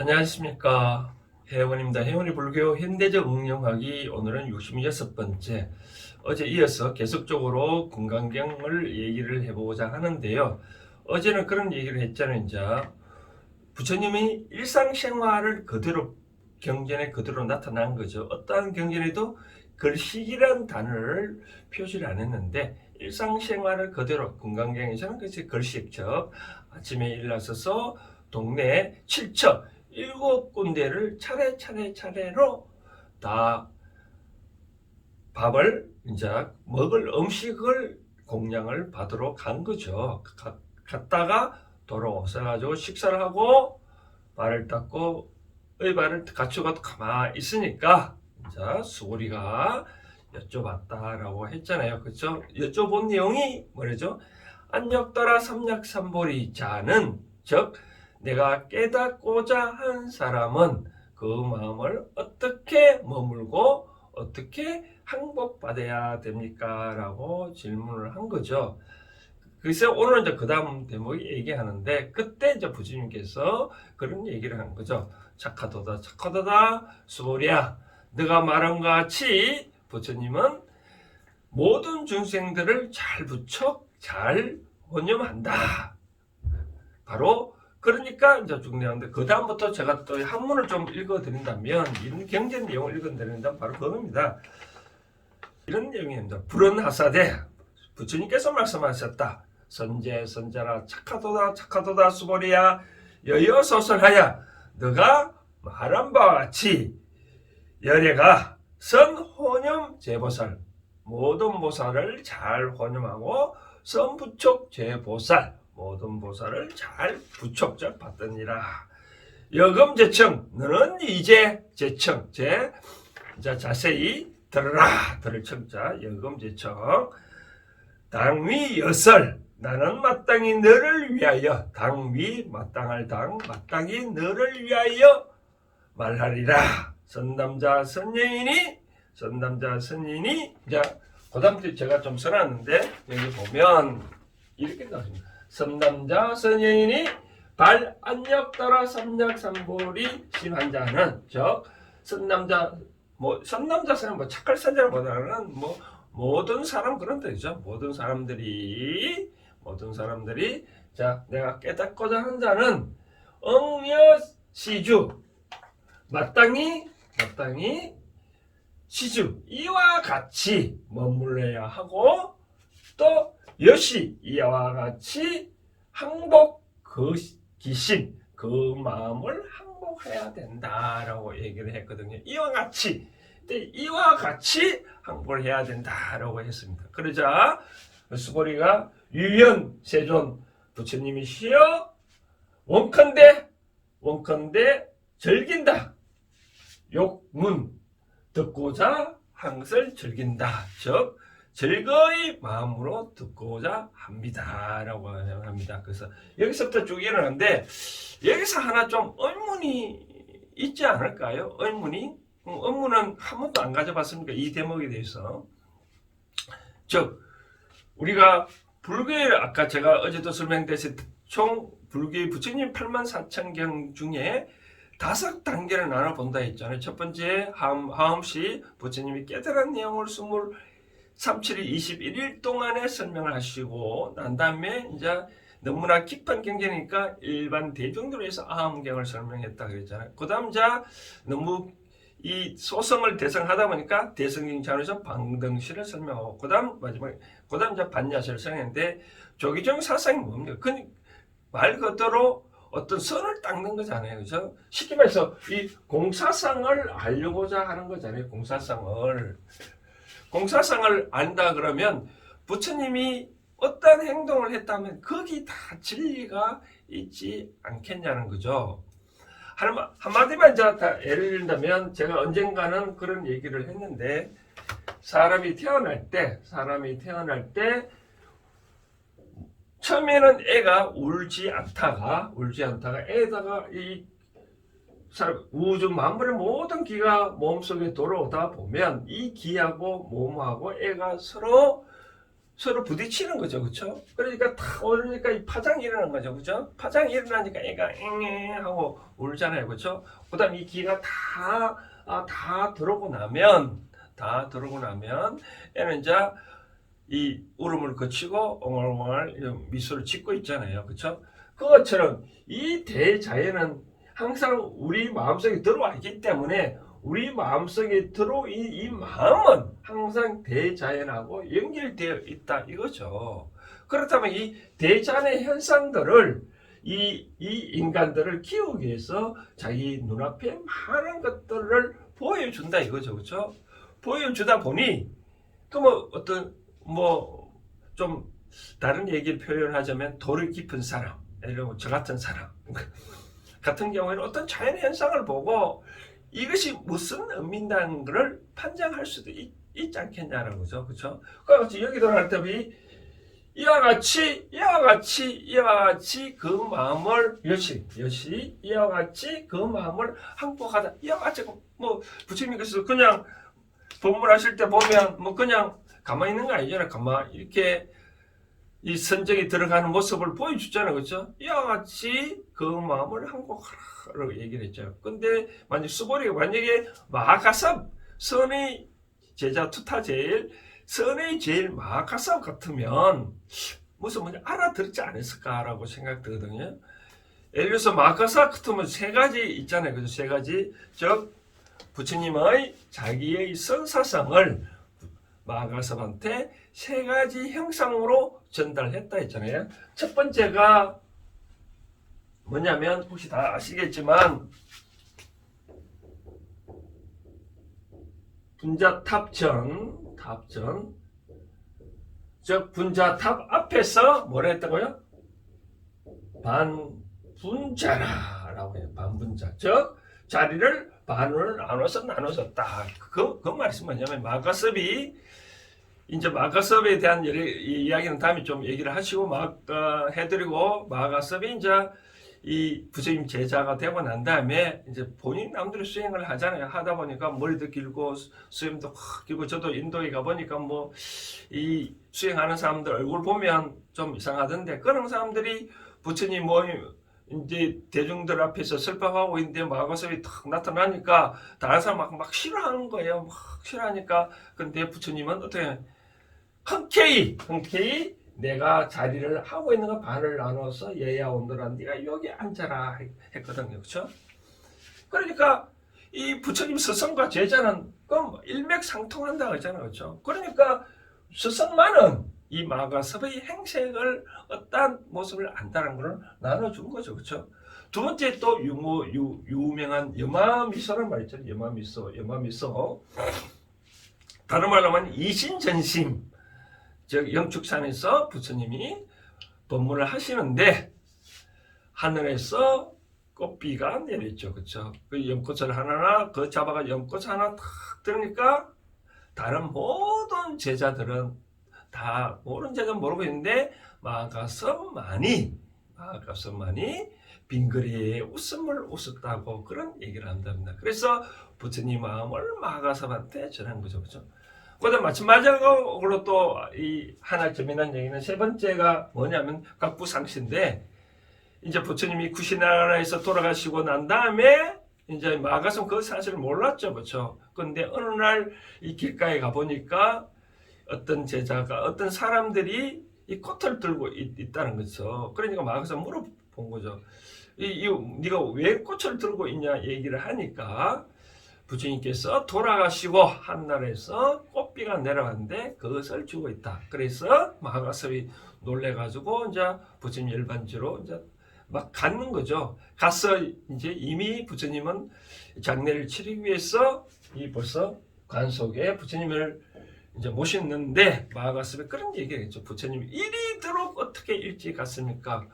안녕하십니까. 혜원입니다. 혜원의 불교 현대적 응용하기 오늘은 66번째. 어제 이어서 계속적으로 금강경을 얘기를 해보고자 하는데요. 어제는 그런 얘기를 했잖아요. 이제 부처님이 일상생활을 그대로 경전에 그대로 나타난 거죠. 어떠한 경전에도 글씨란 단어를 표시를 안 했는데 일상생활을 그대로 금강경에서는 그것이 글씨적 아침에 일어서서 동네 7척 7군데를 차례로 다 밥을 이제 먹을 음식을 공양을 받으러 간 거죠. 갔다가 돌아오셔가지고 식사를 하고 발을 닦고 의발을 갖추고 가만히 있으니까 이제 수고리가 여쭤봤다라고 했잖아요. 그렇죠? 여쭤본 내용이 뭐래죠? 안역따라 삼약삼보리 자는 즉 내가 깨닫고자 한 사람은 그 마음을 어떻게 머물고 어떻게 항복받아야 됩니까? 라고 질문을 한 거죠. 그래서 오늘 이제 그 다음 대목이 얘기하는데 그때 이제 부처님께서 그런 얘기를 한 거죠. 착하도다 수보리야 네가 말한 것 같이 부처님은 모든 중생들을 잘 부척 잘 혼념한다. 바로 그러니까 이제 중요한데 그 다음부터 제가 또 한문을 좀 읽어드린다면 이런 경전 내용을 읽어드린다면 바로 그겁니다. 이런 내용입니다. 불언하사대 부처님께서 말씀하셨다. 선제라 착하도다 수보리야 여여소설하야 너가 말한 바와 같이 열애가 선혼념 제보살 모든 보살을 잘 혼념하고 선부촉 제보살 모든 보살을 잘 부촉절 받더니라. 여금제청 너는 이제 제청 자세히 들으라 들을 청자 여금제청 당위 여설 나는 마땅히 너를 위하여 당위 마땅할 당 마땅히 너를 위하여 말하리라. 선남자 선녀이니 자 그다음부터 제가 좀 써놨는데 여기 보면 이렇게 나옵니다. 선남자 선녀이니 발 안역 따라 삼약삼보리 심한 자는 즉 선남자 선남자 사람 착할 사람보다는 모든 사람 그런 뜻이죠. 모든 사람들이 자 내가 깨닫고자 하는 자는 응여시주 마땅히 시주 이와 같이 머물러야 하고 또 여시 이와 같이 항복 그 기심 그 마음을 항복해야 된다라고 얘기를 했거든요. 이와 같이 항복을 해야 된다라고 했습니다. 그러자 수보리가 유연 세존 부처님이시여 원컨대 즐긴다. 욕문 듣고자 한 것을 즐긴다. 즉 즐거이 마음으로 듣고자 합니다. 라고 합니다. 그래서 여기서부터 쭉 일어나는데 여기서 하나 좀 의문이 있지 않을까요? 의문은 한 번도 안 가져봤습니까? 이 대목에 대해서. 즉 우리가 불교의 아까 제가 어제도 설명드렸듯이 총 불교의 부처님 84,000경 중에 5단계를 나눠본다 했잖아요. 첫 번째 하음시 부처님이 깨달은 내용을 37일 21일 동안에 설명을 하시고 난 다음에 이제 너무나 깊은 경전이니까 일반 대중들로 해서 아함경을 설명했다 그랬잖아요. 그 다음 너무 이 소성을 대성하다 보니까 대성경찬에서 방등시를 설명하고 그 다음 마지막에 그 다음 반야시를 설명했는데 조기종 사상이 뭡니까? 말 그대로 어떤 선을 닦는 거잖아요. 그죠? 쉽게 말해서 이 공사상을 알려고자 하는 거잖아요. 공사상을 안다 그러면 부처님이 어떤 행동을 했다면 거기 다 진리가 있지 않겠냐는 거죠. 한마디만 예를 들면 제가 언젠가는 그런 얘기를 했는데 사람이 태어날 때 처음에는 애가 울지 않다가 애다가 이 우주 만물의 모든 기가 몸속에 돌아오다 보면 이 기하고 몸하고 애가 서로 서로 부딪히는 거죠, 그렇죠? 그러니까 탁 오르니까 이 파장이 일어나는 거죠, 그렇죠? 파장이 일어나니까 애가 앵앵 하고 울잖아요, 그렇죠? 그다음 이 기가 다 들어오고 나면 애는 이제 이 울음을 거치고 엉얼엉얼 미소를 짓고 있잖아요, 그렇죠? 그것처럼 이 대자연은 항상 우리 마음속에 들어와 있기 때문에 우리 마음속에 들어온 이 마음은 항상 대자연하고 연결되어 있다 이거죠. 그렇다면 이 대자연의 현상들을 이 인간들을 키우기 위해서 자기 눈앞에 많은 것들을 보여준다 이거죠, 그렇죠? 보여주다 보니 또 뭐 어떤 뭐 좀 다른 얘기를 표현하자면 도를 깊은 사람, 예를 들어 저 같은 사람 같은 경우에는 어떤 자연 현상을 보고 이것이 무슨 의미인다는 것을 판단할 수도 있지 않겠냐는 거죠. 그렇죠? 그래서 여기도 나타나면 이와 같이 그 마음을 여시 이와 같이 그 마음을 항복하다. 이와 같이 뭐 부처님께서 그냥 법문하실 때 보면 뭐 그냥 가만히 있는 거 아니잖아요. 가만히 이렇게 이 선정이 들어가는 모습을 보여주잖아요. 그렇죠? 이와 같이 그 마음을 항복하라고 얘기를 했죠. 근데 만약에 마하가섭 선의 제자 투타제일 선의 제일 마하가섭 같으면 무슨 알아들지 않았을까라고 생각되거든요. 예를 들어서 마하가섭 같으면 세 가지 있잖아요. 그죠? 세 가지. 즉 부처님의 자기의 선사성을 마하가섭한테 세 가지 형상으로 전달했다 했잖아요. 첫 번째가 뭐냐면 혹시 다 아시겠지만 분자탑전 즉 분자탑 앞에서 뭐라 했다고요? 반분자라고 해요. 반분자 즉 자리를 반을 나눠서 딱 그 말씀 뭐냐면 마하가섭이 이제 마하가섭에 대한 이야기는 다음에 좀 얘기를 하시고 해드리고 마하가섭이 이제 이 부처님 제자가 되고 난 다음에 이제 본인 남들이 수행을 하잖아요. 하다 보니까 머리도 길고 수염도 길고 저도 인도에 가 보니까 뭐 이 수행하는 사람들 얼굴 보면 좀 이상하던데 그런 사람들이 부처님 뭐 이제 대중들 앞에서 설법하고 있는데 마하가섭이 탁 나타나니까 다른 사람 막 싫어하는 거예요. 막 싫어하니까 근데 부처님은 어떻게 흔쾌히 내가 자리를 하고 있는 거 반을 나눠서 얘야 오늘아 네가 여기 앉아라 했거든요. 그렇죠? 그러니까 이 부처님 스승과 제자는 그럼 일맥상통한다 그러잖아요. 그렇죠? 그러니까 스승만은 이 마하가섭의 행색을 어떠한 모습을 안다는 걸 나눠준 거죠. 그렇죠? 두 번째 또 유명한 여마미소란 말 있잖아요. 여마미소. 다른 말로 하면 이신전심 즉 영축산에서 부처님이 법문을 하시는데 하늘에서 꽃비가 내렸죠. 그렇죠? 그 연꽃을 하나 그 잡아가 연꽃 하나 탁 들으니까 다른 모든 제자들은 다 모르는 제자는 모르고 있는데 마하가섭만이 빙그레 웃음을 웃었다고 그런 얘기를 한답니다. 그래서 부처님 마음을 마하가섭한테 전한 거죠. 그렇죠? 그다음 마찬가지로 또 이 하나 재미난 얘기는 세 번째가 뭐냐면 각부상시인데 이제 부처님이 구시나라에서 돌아가시고 난 다음에 이제 마하가섭은 그 사실을 몰랐죠, 그렇죠? 그런데 어느 날 이 길가에 가 보니까 어떤 제자가 어떤 사람들이 이 꽃을 들고 있다는 거죠. 그러니까 마하가섭 물어본 거죠. 네가 왜 꽃을 들고 있냐 얘기를 하니까. 부처님께서 돌아가시고 한나라에서 꽃비가 내려갔는데 그것을 주고 있다. 그래서 마하가섭이 놀래가지고 이제 부처님 열반지로 이제 막 갖는 거죠. 가서 이제 이미 부처님은 장례를 치르기 위해서 이 벌써 관 속에 부처님을 이제 모셨는데 마하가섭이 그런 얘기를 했죠. 부처님이 이리도록 어떻게 일찍 갔습니까?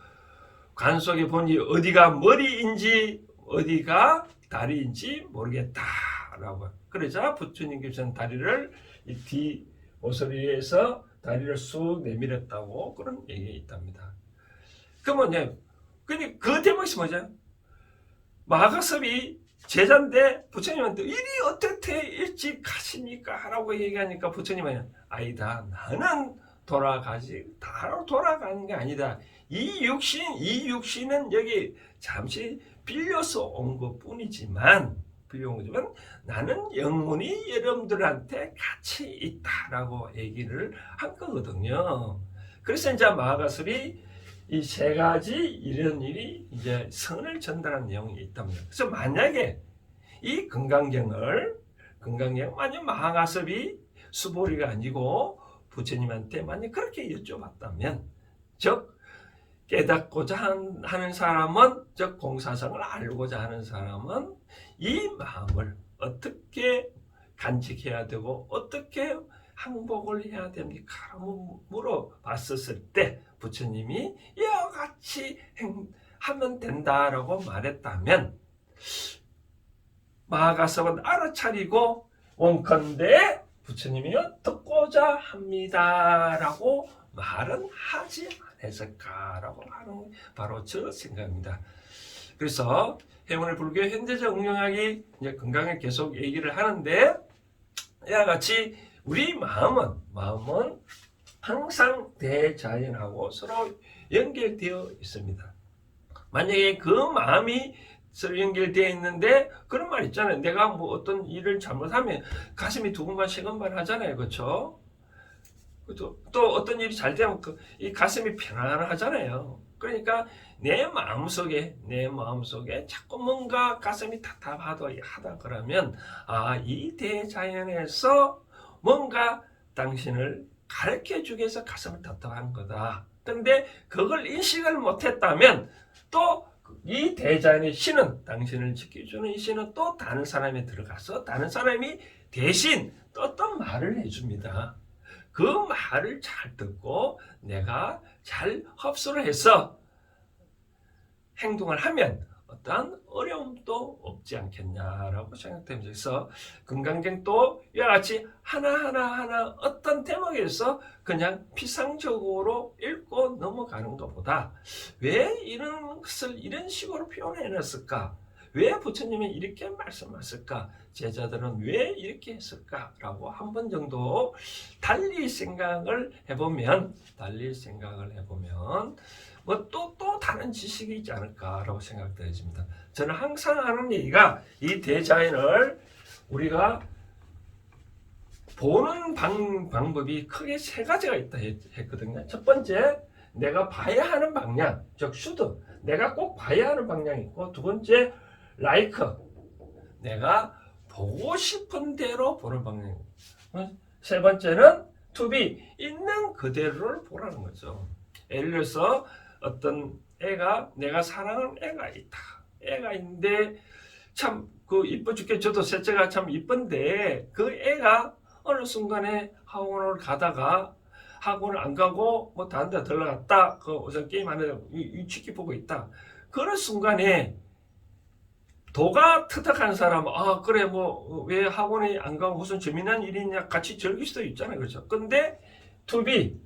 관 속에 보니 어디가 머리인지 어디가 다리인지 모르겠다라고 그러자 부처님께서는 다리를 이 뒤 모서리에서 다리를 쑥 내밀었다고 그런 얘기가 있답니다. 그러면 그 대목이 뭐죠? 마하가섭이 제자인데 부처님한테 이리 어떻게 일찍 가십니까? 라고 얘기하니까 부처님은 아니다. 나는 바로 돌아가는 게 아니다. 이 육신은 여기 잠시 빌려서 온 것뿐이지만 나는 영혼이 여러분들한테 같이 있다라고 얘기를 한 거거든요. 그래서 이제 마가섭이 이 세 가지 이런 일이 이제 선을 전달하는 내용이 있답니다. 그래서 만약에 이 건강경을 만약 마가섭이 수보리가 아니고 부처님한테 만약 그렇게 여쭤봤다면, 즉 깨닫고자 하는 사람은, 즉 공사성을 알고자 하는 사람은 이 마음을 어떻게 간직해야 되고 어떻게 항복을 해야 됩니까? 라고 물어봤었을 때 부처님이 이와 같이 하면 된다라고 말했다면 마가섭은 알아차리고 원컨대 부처님이 듣고자 합니다라고 말은 하지 않았을까라고 하는 바로 저 생각입니다. 그래서 해문의 불교 현대적 응용학이 이제 건강에 계속 얘기를 하는데, 이와 같이 우리 마음은 항상 대자연하고 서로 연결되어 있습니다. 만약에 그 마음이 서로 연결되어 있는데, 그런 말 있잖아요. 내가 뭐 어떤 일을 잘못하면 가슴이 두근만 세근만 하잖아요. 그렇죠? 또 어떤 일이 잘 되면 이 가슴이 편안하잖아요. 그러니까 내 마음속에 자꾸 뭔가 가슴이 답답하다 그러면 이 대자연에서 뭔가 당신을 가르쳐 주기 위해서 가슴을 답답한 거다. 그런데 그걸 인식을 못했다면 또 이 대자연의 신은, 당신을 지켜주는 이 신은 또 다른 사람에 들어가서 다른 사람이 대신 또 어떤 말을 해줍니다. 그 말을 잘 듣고 내가 잘 흡수를 해서 행동을 하면 어떠한 어려움도 없지 않겠냐라고 생각됩니다. 그래서 건강경도 이와 같이 하나하나 어떤 대목에서 그냥 피상적으로 읽고 넘어가는 것보다 왜 이런 것을 이런 식으로 표현해놨을까? 왜 부처님이 이렇게 말씀하셨을까? 제자들은 왜 이렇게 했을까라고 한 번 정도 달리 생각을 해보면 뭐 또 다른 지식이 있지 않을까라고 생각되어집니다. 저는 항상 하는 얘기가 이 대자연을 우리가 보는 방법이 크게 세 가지가 있다 했거든요. 첫 번째, 내가 봐야 하는 방향, 즉 슈드, 내가 꼭 봐야 하는 방향이 있고, 두 번째 라이크, 내가 보고 싶은 대로 보는 방향. 세 번째는 투비, 있는 그대로를 보라는 거죠. 예를 들어서 어떤 애가, 내가 사랑하는 애가 있다. 애가 있는데 참 이뻐 죽게, 저도 셋째가 참 이쁜데 그 애가 어느 순간에 학원을 가다가 학원을 안 가고 뭐 다른 데 들어갔다. 우선 게임 안에 치키 보고 있다. 그런 순간에 도가 터득한 사람은 그래 뭐 왜 학원에 안 가고 무슨 재미난 일이냐 같이 즐길 수도 있잖아요. 그렇죠? 근데 투비로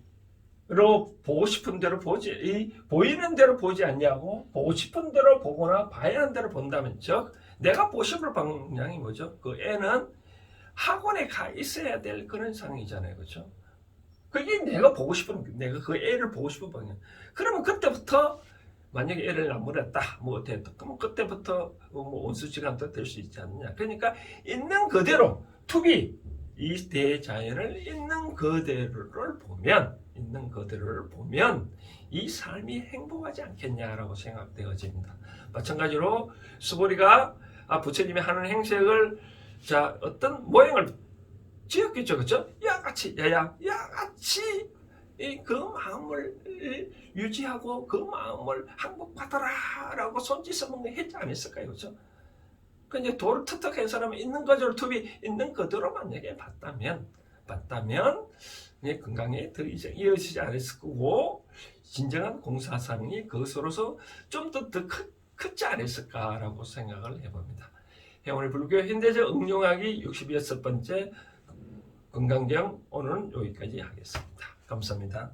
보고 싶은 대로 보이는 대로 보지 않냐고, 보고 싶은 대로 보거나 봐야 하는 대로 본다면, 즉 내가 보고 싶은 방향이 뭐죠? 그 애는 학원에 가 있어야 될 그런 상황이잖아요. 그렇죠? 그게 내가 그 애를 보고 싶은 방향. 그러면 그때부터 만약에 애를 안 물었다, 뭐 어땠다, 그러면 그때부터 뭐 온수지간도 될 수 있지 않느냐. 그러니까 있는 그대로 투비, 이 대자연을 있는 그대로를 보면 이 삶이 행복하지 않겠냐라고 생각되어집니다. 마찬가지로 수보리가 부처님이 하는 행색을 어떤 모양을 지었겠죠. 그렇죠? 야같이 그 마음을 유지하고 그 마음을 항복받아라 라고 손짓을 했지 않았을까요? 그렇죠? 근데 도를 터득한 사람은 있는 그대로 투비, 있는 그대로 만약에 봤다면 건강에 더 이상 이어지지 않았을 거고, 진정한 공사상이 그것으로서 좀 더 크지 않았을까라고 생각을 해봅니다. 오늘 불교 현대적 응용하기 66번째 건강경, 오늘은 여기까지 하겠습니다. 감사합니다.